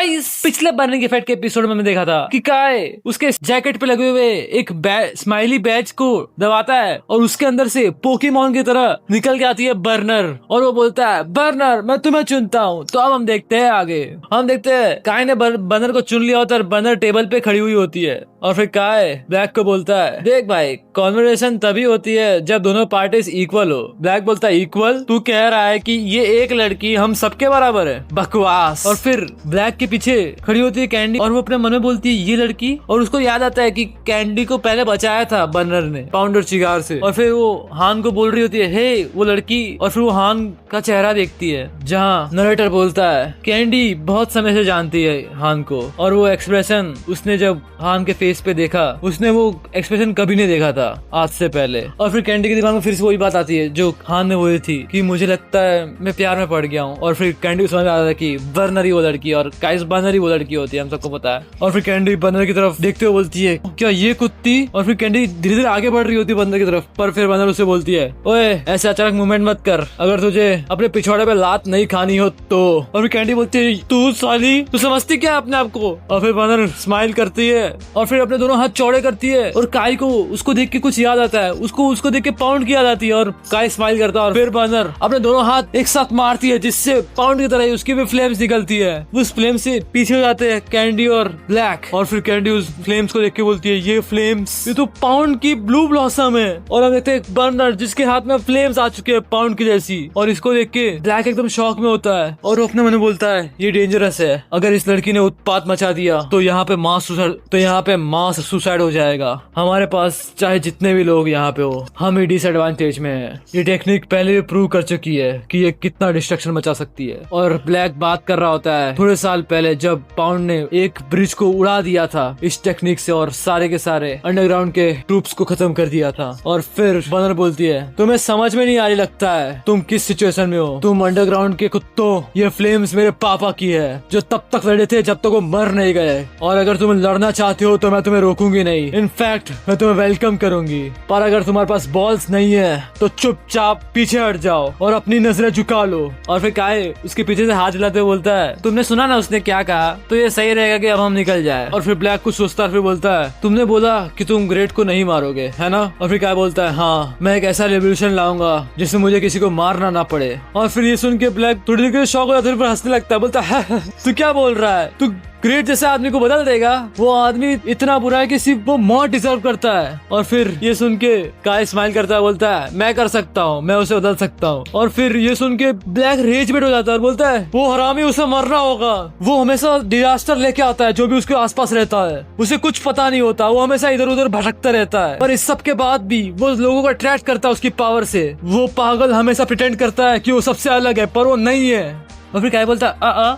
Guys पिछले burning effect के episode में हमने देखा था कि काय उसके जैकेट पे लगे हुए एक स्माइली बैच को दबाता है और उसके अंदर से पोकेमॉन की तरह निकल के आती है बर्नर और वो बोलता है बर्नर मैं तुम्हें चुनता हूँ। तो अब हम देखते हैं आगे, हम देखते हैं काय ने बर्नर को चुन लिया होता है, बर्नर टेबल पे खड़ी हुई होती है और फिर काय ब्लैक को बोलता है देख भाई कॉन्वर्सेशन तभी होती है जब दोनों पार्टीज इक्वल हो। ब्लैक बोलता है इक्वल? तू कह रहा है कि ये एक लड़की हम सबके बराबर है? बकवास। और फिर ब्लैक के पीछे खड़ी होती है कैंडी और वो अपने मन में बोलती है ये लड़की, और उसको याद आता है कि कैंडी को पहले बचाया था बर्नर ने पाउंडर चिगार से। और फिर वो हान को बोल रही होती है हे वो लड़की, और फिर वो हान का चेहरा देखती है जहाँ नरेटर बोलता है कैंडी बहुत समय से जानती है हान को, और वो एक्सप्रेशन उसने जब हान के फेस पे देखा उसने वो एक्सप्रेशन कभी नहीं देखा था आज से पहले। और फिर कैंडी के दिमाग में फिर से वही बात आती है जो हान ने बोली थी कि मुझे लगता है मैं प्यार में पड़ गया हूँ। और फिर कैंडी को समझ में आता है कि बर्नर ही वो लड़की और काइस बर्नर ही वो लड़की होती है, हम सबको पता है। और फिर कैंडी बर्नर की तरफ देखते हुए बोलती है क्या ये कुत्ती? और फिर कैंडी धीरे धीरे आगे बढ़ रही होती है बर्नर की तरफ, पर फिर बर्नर उससे बोलती है ओए ऐसे अचानक मूवमेंट मत कर, अगर तुझे अपने पिछवाड़े पे लात नहीं खानी हो तो। और फिर कैंडी बोलती है तू साली तू समझती क्या अपने आप को? और फिर बर्नर स्माइल करती है और फिर अपने दोनों हाथ चौड़े करती है और काय को उसको देख के कुछ याद आता है, उसको देख के पाउंड की याद आती है और काय स्माइल करता है। और फिर बर्नर अपने दोनों हाथ एक साथ मारती है जिससे पाउंड की तरह उसकी भी फ्लेम्स निकलती है। उस फ्लेम से पीछे हो जाते हैं कैंडी और ब्लैक, और फिर कैंडी उस फ्लेम्स को देख के बोलती है ये फ्लेम्स ये तो पाउंड की ब्लू ब्लॉसम है। और हम देखते हैं बर्नर जिसके हाथ में फ्लेम्स आ चुके हैं पाउंड की जैसी, और इसको देख के ब्लैक एकदम शॉक में होता है और अपने मन में बोलता है ये डेंजरस है, अगर इस लड़की ने उत्पात मचा दिया तो यहाँ पे मास सुसाइड हो जाएगा। हमारे पास चाहे जितने भी लोग यहाँ पे हो हम ही डिसएडवांटेज में है। ये टेक्निक पहले भी प्रूव कर चुकी है कि ये कितना डिस्ट्रक्शन मचा सकती है। और ब्लैक बात कर रहा होता है थोड़े साल पहले जब पाउंड ने एक ब्रिज को उड़ा दिया था इस टेक्निक से और सारे के सारे अंडरग्राउंड के ट्रूप्स को खत्म कर दिया था। और फिर बर्नर बोलती है तुम्हें समझ में नहीं आ रही लगता है तुम किस सिचुएशन में हो, तुम अंडरग्राउंड के कुत्तों, ये फ्लेम्स मेरे पापा की है जो तब तक लड़े थे जब तक वो मर नहीं गए, और अगर तुम लड़ना चाहते हो तो मैं तुम्हें रोकूंगी नहीं, इनफैक्ट मैं तुम्हें वेलकम करूंगी, पर अगर तुम्हारे पास बॉल्स नहीं है तो चुपचाप पीछे हट जाओ और अपनी नजरें झुका लो। और फिर काय उसके पीछे से हाथ हिलाते हुए बोलता है तुमने सुना ना उसने क्या कहा, तो ये सही रहेगा कि अब हम निकल जाए। और फिर ब्लैक कुछ सोचता है फिर बोलता है तुमने बोला कि तुम ग्रेट को नहीं मारोगे है ना? और फिर काय बोलता है हाँ मैं एक ऐसा रेवोल्यूशन लाऊंगा जिसमें मुझे किसी को मारना ना पड़े। और फिर ये सुन के ब्लैक थोड़ी देर के लिए शॉक हो जाता है, फिर हंसने लगता है, बोलता है तू क्या बोल रहा है, तू ग्रेट जैसे आदमी को बदल देगा? वो आदमी इतना बुरा है कि सिर्फ वो मौत डिजर्व करता है। और फिर ये सुन के काय स्माइल करता है, बोलता है मैं कर सकता हूँ, मैं उसे बदल सकता हूँ। और फिर ये सुन के ब्लैक रेज बेट हो जाता है और बोलता है वो हरामी उसे मरना होगा, वो हमेशा डिजास्टर लेके आता है जो भी उसके आसपास रहता है, उसे कुछ पता नहीं होता, वो हमेशा इधर उधर भटकता रहता है, पर इस सब के बाद भी वो लोगों को अट्रैक्ट करता है उसकी पावर से। वो पागल हमेशा प्रिटेंड करता है कि वो सबसे अलग है पर वो नहीं है। और फिर काय बोलता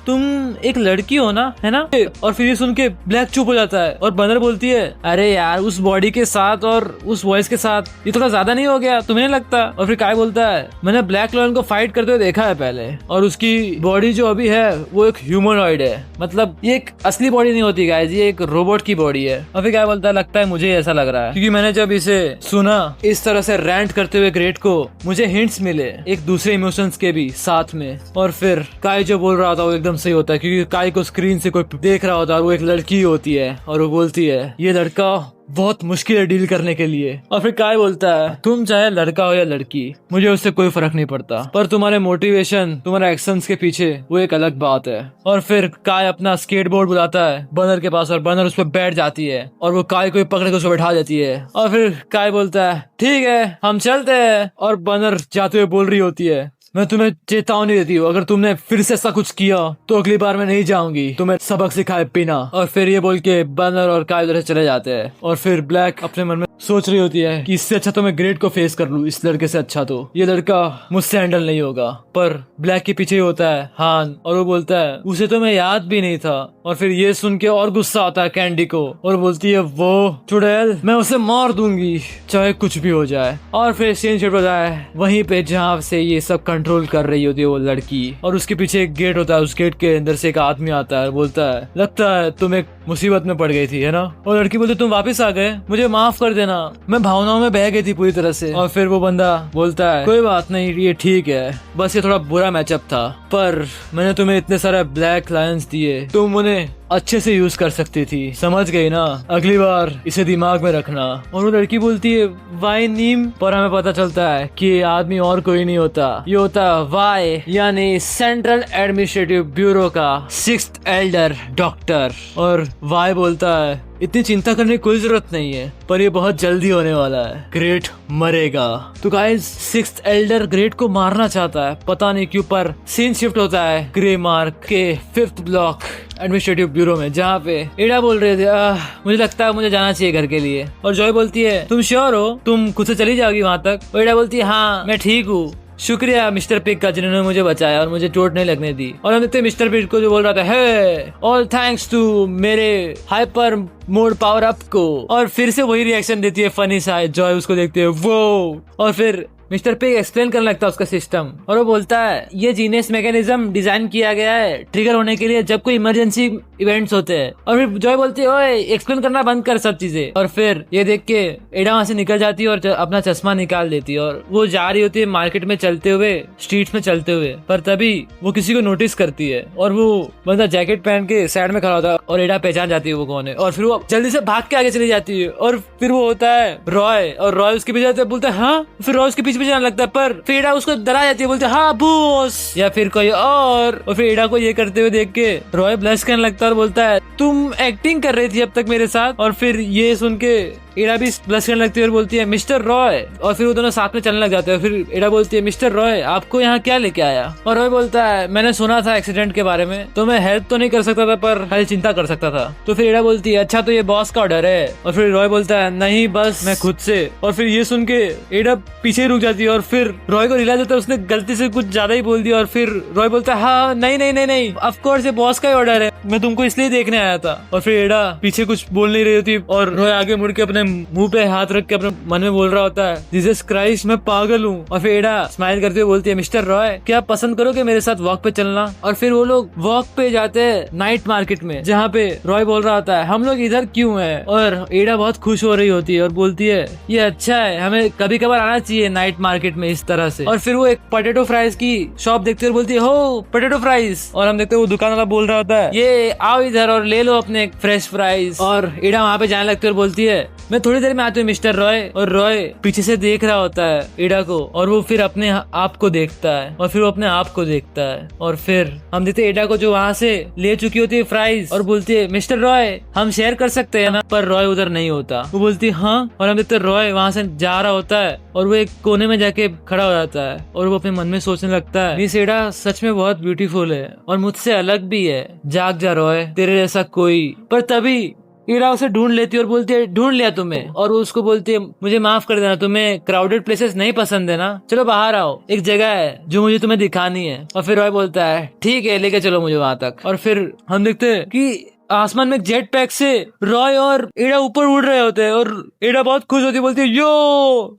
तुम एक लड़की हो ना, है ना? और फिर ये सुन के ब्लैक चुप हो जाता है और बर्नर बोलती है अरे यार उस बॉडी के साथ और उस वॉइस के साथ ये थोड़ा ज्यादा नहीं हो गया, तुम्हें नहीं लगता? और फिर काय बोलता है मैंने ब्लैक लॉयन को फाइट करते हुए देखा है पहले, और उसकी बॉडी जो अभी है वो एक ह्यूमनॉइड है, मतलब ये एक असली बॉडी नहीं होती गाइस, ये एक रोबोट की बॉडी है। और फिर काय बोलता है लगता है मुझे ऐसा लग रहा है, क्योंकि मैंने जब इसे सुना इस तरह से रैंट करते हुए ग्रेट को, मुझे हिंट्स मिले एक दूसरे इमोशंस के भी साथ में। और फिर काय जो बोल रहा था वो एकदम सही होता है, क्योंकि काय को स्क्रीन से कोई देख रहा होता है और वो एक लड़की होती है और वो बोलती है ये लड़का बहुत मुश्किल है डील करने के लिए। और फिर काय बोलता है तुम चाहे लड़का हो या लड़की मुझे उससे कोई फर्क नहीं पड़ता, पर तुम्हारे मोटिवेशन तुम्हारे एक्शंस के पीछे वो एक अलग बात है। और फिर काय अपना स्केटबोर्ड बुलाता है बर्नर के पास और बर्नर उस पर बैठ जाती है और वो काय को पकड़ के उसको बैठा देती है। और फिर काय बोलता है ठीक है हम चलते हैं, और बर्नर जाते हुए बोल रही होती है मैं तुम्हें चेतावनी देती हूँ अगर तुमने फिर से ऐसा कुछ किया तो अगली बार मैं नहीं जाऊंगी, तुम्हें सबक सिखाए बिना। और फिर ये बोल के बर्नर और काय उधर चले जाते हैं। और फिर ब्लैक अपने मन में सोच रही होती है कि इससे अच्छा तो मैं ग्रेट को फेस कर लूं, इस लड़के से अच्छा तो ये लड़का मुझसे हैंडल नहीं होगा। पर ब्लैक के पीछे होता है हान और वो बोलता है उसे तो मैं याद भी नहीं था। और फिर ये सुन के और गुस्सा आता है कैंडी को और बोलती है वो चुड़ैल मैं उसे मार दूंगी चाहे कुछ भी हो जाए। और फिर सीन शिफ्ट होता है वहीं पे जहाँ से ये सब कंट्रोल कर रही होती है वो लड़की, और उसके पीछे एक गेट होता है, उस गेट के अंदर से एक आदमी आता है, बोलता है लगता है तुम एक मुसीबत में पड़ गई थी है ना? और लड़की बोलती तुम वापस आ गए, मुझे माफ कर देना देना, मैं भावनाओं में बह गई थी पूरी तरह से। और फिर वो बंदा बोलता है कोई बात नहीं, ये ठीक है, बस ये थोड़ा बुरा मैचअप था, पर मैंने तुम्हें इतने सारे ब्लैक लायंस दिए, तुम उन्हें अच्छे से यूज कर सकती थी, समझ गई ना, अगली बार इसे दिमाग में रखना। और वो लड़की बोलती है वाई नीम, पर हमें पता चलता है कि ये आदमी और कोई नहीं होता, ये होता वाई यानी सेंट्रल एडमिनिस्ट्रेटिव ब्यूरो का 6th एल्डर डॉक्टर। और वाई बोलता है इतनी चिंता करने की कोई जरूरत नहीं है, पर ये बहुत जल्दी होने वाला है, ग्रेट मरेगा। तो गाइस 6th एल्डर ग्रेट को मारना चाहता है, पता नहीं क्यों, पर सीन शिफ्ट होता है ग्रे मार्क के 5th ब्लॉक एडमिनिस्ट्रेटिव ब्यूरो में, जहाँ पे एडा बोल रहे थे मुझे लगता है मुझे जाना चाहिए घर के लिए। और जॉय बोलती है तुम श्योर हो, तुम खुद से चली जाओगी वहाँ तक? और एडा बोलती है हाँ मैं ठीक हूँ, शुक्रिया मिस्टर पिग का जिन्होंने मुझे बचाया और मुझे चोट नहीं लगने दी। और हम देखते मिस्टर पिग को जो बोल रहा था हे ऑल थैंक्स टू मेरे हाइपर मोड पावर अप को। और फिर से वही रिएक्शन देती है फनी सा, जॉय उसको देखते है वो। और फिर मिस्टर पिग एक्सप्लेन करने लगता है उसका सिस्टम, और वो बोलता है ये जीनियस मैकेनिज्म डिजाइन किया गया है ट्रिगर होने के लिए जब कोई इमरजेंसी इवेंट्स होते हैं। और फिर जॉय बोलती है ओए एक्सप्लेन करना बंद कर सब चीजें। और फिर ये देख के एडा वहां से निकल जाती है और अपना चश्मा निकाल देती है, और वो जा रही होती है मार्केट में चलते हुए, स्ट्रीट्स में चलते हुए, पर तभी वो किसी को नोटिस करती है, और वो बंदा जैकेट पहन के साइड में खड़ा होता है, और एडा पहचान जाती है वो कौन है। और फिर वो जल्दी से भाग के आगे चली जाती है, और फिर वो होता है रॉय, और रॉय उसके पीछे बोलता है हाँ, फिर रॉय उसके पीछे जाने लगता है, पर फिर एडा उसको डरा जाती है, बोलते हाँ बॉस, या फिर कोई और फिर एडा को ये करते हुए देख के रॉय ब्लश करने लगता है और बोलता है तुम एक्टिंग कर रही थी अब तक मेरे साथ। और फिर ये सुन के एडा भी ब्लश करने लगती है और बोलती है मिस्टर रॉय। और फिर वो दोनों साथ में चलने लग जाते हैं। फिर एडा बोलती है मिस्टर रॉय आपको यहाँ क्या लेके आया? और रॉय बोलता है मैंने सुना था एक्सीडेंट के बारे में, तो मैं हेल्प तो नहीं कर सकता था पर खाली चिंता कर सकता था। तो फिर एडा बोलती है अच्छा तो ये बॉस का ऑर्डर है? और फिर रॉय बोलता है नहीं बस मैं खुद से। और फिर ये सुन के एडा पीछे रुक जाती है, और फिर रॉय को रियलाइज होता है उसने गलती से कुछ ज्यादा ही बोल दिया। और फिर रॉय बोलता है हाँ नहीं नहीं नहीं नहीं ऑफ कोर्स ये बॉस का ही ऑर्डर है, मैं तुमको इसलिए देखने आया था। और फिर एडा पीछे कुछ बोल नहीं रही होती, और रॉय आगे मुड़ के अपने मुंह पे हाथ रख के अपने मन में बोल रहा होता है जीसस क्राइस्ट मैं पागल हूँ। और फिर एडा स्माइल करते हुए बोलती है मिस्टर रॉय क्या आप पसंद करोगे मेरे साथ वॉक पे चलना? और फिर वो लोग वॉक पे जाते हैं नाइट मार्केट में, जहाँ पे रॉय बोल रहा होता है हम लोग इधर क्यों है? और एडा बहुत खुश हो रही होती है और बोलती है ये अच्छा है, हमें कभी कभार आना चाहिए नाइट मार्केट में इस तरह से। और फिर वो एक पोटैटो फ्राइज की शॉप देखते हुए बोलती है हो पोटैटो फ्राइज। और हम देखते हैं वो दुकान वाला बोल रहा होता है ये आओ इधर और ले लो अपने फ्रेश फ्राइज। और एडा वहाँ पे जाने लगती है और बोलती है मैं थोड़ी देर में आती हूँ मिस्टर रॉय। और रॉय पीछे से देख रहा होता है एडा को, और वो फिर अपने आप को देखता है, और फिर वो अपने आप को देखता है। और फिर हम देखते हैं एडा को जो वहाँ से ले चुकी होती है फ्राइज, और बोलती है मिस्टर रॉय हम शेयर कर सकते हैं ना? पर रॉय उधर नहीं होता, वो बोलती है हाँ। और हम देखते हैं रॉय वहाँ से जा रहा होता है, और वो एक कोने में जाके खड़ा हो जाता है, और वो अपने मन में सोचने लगता है मिस एडा सच में बहुत ब्यूटीफुल है और मुझसे अलग भी है, जाग जा रॉय तेरे जैसा कोई। पर तभी एडा उसे ढूंढ लेती है और बोलती है ढूंढ लिया तुम्हें? और वो उसको बोलती है मुझे माफ कर देना, तुम्हें क्राउडेड प्लेसेस नहीं पसंद है ना, चलो बाहर आओ, एक जगह है जो मुझे तुम्हें दिखानी है। और फिर रॉय बोलता है ठीक है लेके चलो मुझे वहां तक। और फिर हम देखते हैं कि आसमान में जेट पैक से रॉय और एडा ऊपर उड़ रहे होते हैं, और एडा बहुत खुश होती है, बोलती है यो।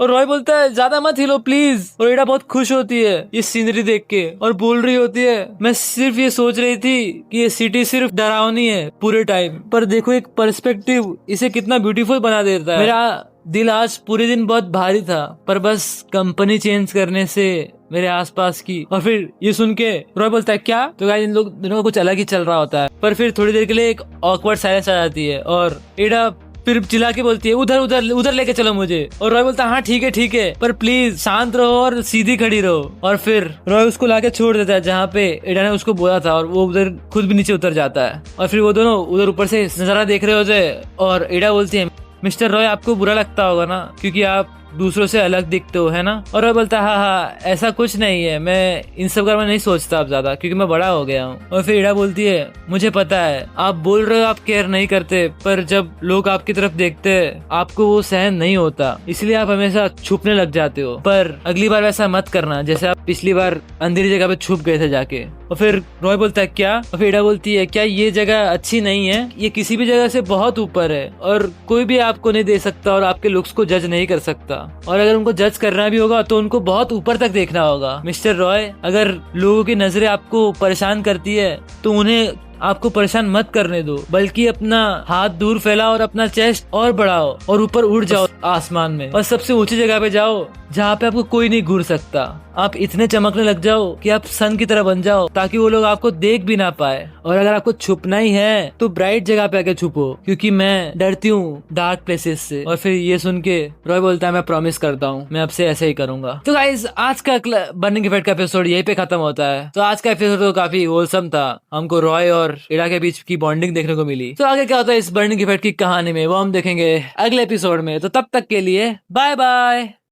और रॉय बोलता है ज्यादा मत हिलो प्लीज। और एडा बहुत खुश होती है ये सीनरी देख के, और बोल रही होती है मैं सिर्फ ये सोच रही थी कि ये सिटी सिर्फ डरावनी है पूरे टाइम, पर देखो एक पर्सपेक्टिव इसे कितना ब्यूटीफुल बना देता है। मेरा दिल आज पूरे दिन बहुत भारी था, पर बस कंपनी चेंज करने से मेरे आसपास की। और फिर ये सुन के रॉय बोलता है क्या? तो गाइस इन लोग दोनों को कुछ अलग ही चल रहा होता है। पर फिर थोड़ी देर के लिए एक ऑकवर्ड साइलेंस आ जाती है, और एडा फिर चिल्ला के बोलती है उधर उधर उधर लेके चलो मुझे। और रॉय बोलता है हाँ ठीक है पर प्लीज शांत रहो और सीधी खड़ी रहो। और फिर रॉय उसको लाके छोड़ देता है जहाँ पे एडा ने उसको बोला था, और वो उधर खुद भी नीचे उतर जाता है। और फिर वो दोनों उधर ऊपर से नजारा देख रहे होते हैं, और एडा बोलती है मिस्टर रॉय आपको बुरा लगता होगा ना क्योंकि आप दूसरों से अलग दिखते हो है ना? और रॉय बोलता है हाँ ऐसा कुछ नहीं है, मैं इन सब का मैं नहीं सोचता अब ज्यादा क्योंकि मैं बड़ा हो गया हूँ। और फिर एडा बोलती है मुझे पता है आप बोल रहे हो आप केयर नहीं करते, पर जब लोग आपकी तरफ देखते हैं आपको वो सहन नहीं होता, इसलिए आप हमेशा छुपने लग जाते हो। पर अगली बार वैसा मत करना जैसे आप पिछली बार अंधेरी जगह पे छुप गए थे जाके। और फिर रॉय बोलता है क्या? और फिर एडा बोलती है क्या ये जगह अच्छी नहीं है? ये किसी भी जगह से बहुत ऊपर है और कोई भी आपको नहीं दे सकता और आपके लुक्स को जज नहीं कर सकता, और अगर उनको जज करना भी होगा तो उनको बहुत ऊपर तक देखना होगा। मिस्टर रॉय अगर लोगों की नजरें आपको परेशान करती है तो उन्हें आपको परेशान मत करने दो, बल्कि अपना हाथ दूर फैलाओ और अपना चेस्ट और बढ़ाओ और ऊपर उड़ जाओ आसमान में, और सबसे ऊंची जगह पे जाओ जहाँ पे आपको कोई नहीं घूर सकता। आप इतने चमकने लग जाओ कि आप सन की तरह बन जाओ, ताकि वो लोग आपको देख भी ना पाए। और अगर आपको छुपना ही है तो ब्राइट जगह पे आके छुपो, क्योंकि मैं डरती हूँ डार्क प्लेसेस से। और फिर ये सुन के रॉय बोलता है, मैं प्रॉमिस करता हूँ मैं अब से ऐसे ही करूंगा। तो गाइस, आज का बर्निंग इफेक्ट का एपिसोड यही पे खत्म होता है। तो आज का एपिसोड तो काफी होलसम था, हमको रॉय और इरा के बीच की बॉन्डिंग देखने को मिली। तो आगे क्या होता है इस बर्निंग इफेक्ट की कहानी में, वो हम देखेंगे अगले एपिसोड में। तो तब तक के लिए बाय बाय।